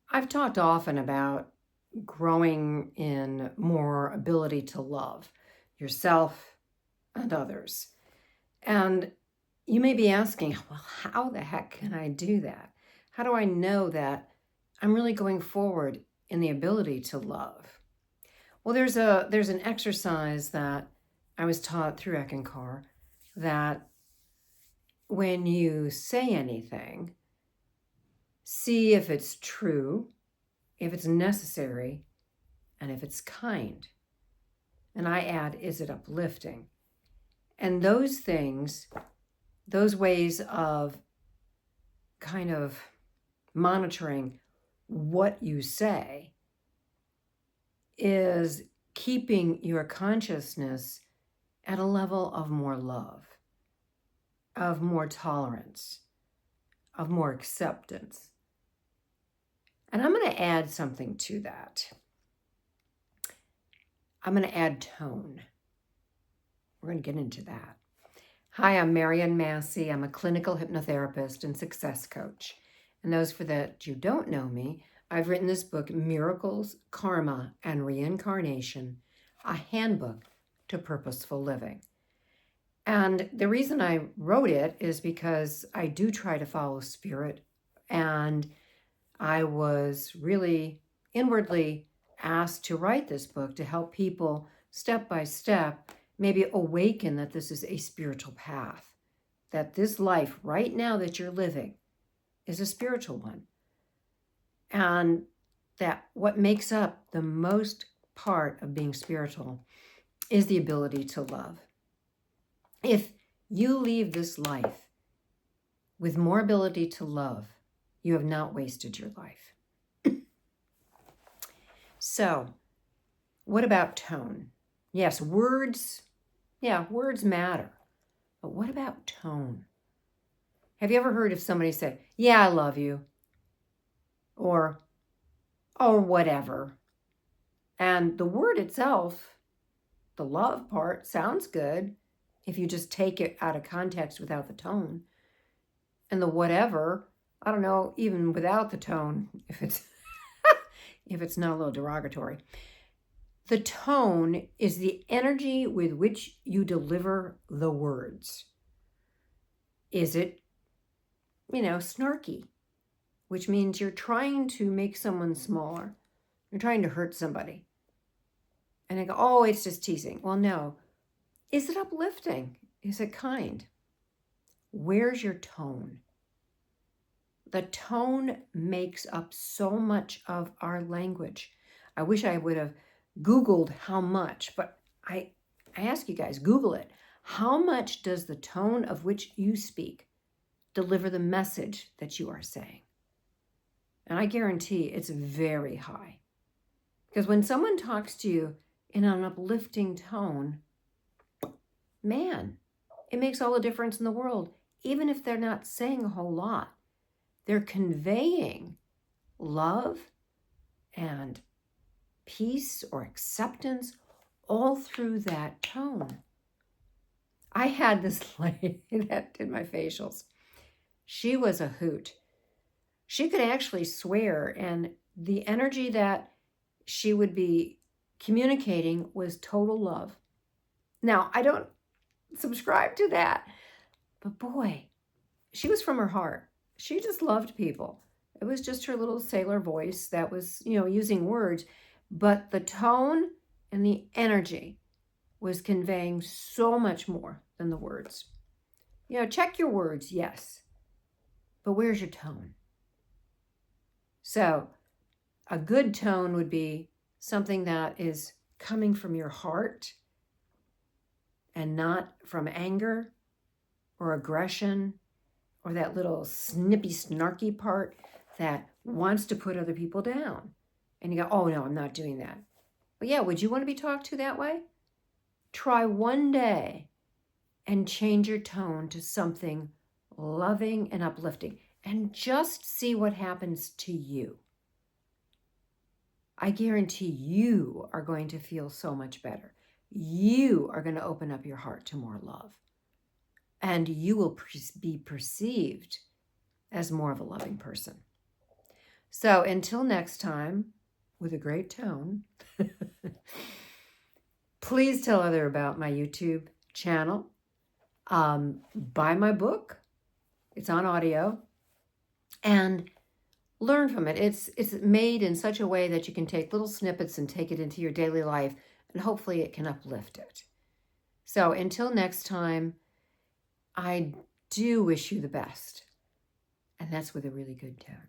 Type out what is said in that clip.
I've talked often about growing in more ability to love yourself and others. And you may be asking, well, how the heck can I do that? How do I know that I'm really going forward in the ability to love? Well, there's an exercise that I was taught through Eckankar that when you say anything, see if it's true, if it's necessary, and if it's kind. And I add, is it uplifting? And those things, those ways of kind of monitoring what you say is keeping your consciousness at a level of more love, of more tolerance, of more acceptance. And I'm going to add something to that. I'm going to add tone. We're going to get into that. Hi, I'm Marian Massey. I'm a clinical hypnotherapist and success coach. And those for that you don't know me, I've written this book, Miracles, Karma, and Reincarnation, a handbook to purposeful living. And the reason I wrote it is because I do try to follow spirit, and I was really inwardly asked to write this book to help people step by step maybe awaken that this is a spiritual path, that this life right now that you're living is a spiritual one. And that what makes up the most part of being spiritual is the ability to love. If you leave this life with more ability to love, you have not wasted your life. So, what about tone? Yes, words, words matter. But what about tone? Have you ever heard of somebody say, yeah, I love you, or whatever? And the word itself, the love part, sounds good if you just take it out of context without the tone. And the whatever, I don't know, even without the tone, if it's if it's not a little derogatory. The tone is the energy with which you deliver the words. Is it, snarky, which means you're trying to make someone smaller. You're trying to hurt somebody. And I go, oh, it's just teasing. Well, no. Is it uplifting? Is it kind? Where's your tone? The tone makes up so much of our language. I wish I would have Googled how much, but I ask you guys, Google it. How much does the tone of which you speak deliver the message that you are saying? And I guarantee it's very high. Because when someone talks to you in an uplifting tone, man, it makes all the difference in the world. Even if they're not saying a whole lot, they're conveying love and peace or acceptance all through that tone. I had this lady that did my facials. She was a hoot. She could actually swear, and the energy that she would be communicating was total love. Now, I don't subscribe to that, but boy, she was from her heart. She just loved people. It was just her little sailor voice that was, using words, but the tone and the energy was conveying so much more than the words. Check your words, yes, but where's your tone? So a good tone would be something that is coming from your heart and not from anger or aggression or that little snippy, snarky part that wants to put other people down. And you go, oh, no, I'm not doing that. Well, yeah, would you want to be talked to that way? Try one day and change your tone to something loving and uplifting and just see what happens to you. I guarantee you are going to feel so much better. You are going to open up your heart to more love. And you will be perceived as more of a loving person. So until next time, with a great tone, please tell others about my YouTube channel. Buy my book. It's on audio. And learn from it. It's made in such a way that you can take little snippets and take it into your daily life, and hopefully it can uplift it. So until next time, I do wish you the best. And that's with a really good tone.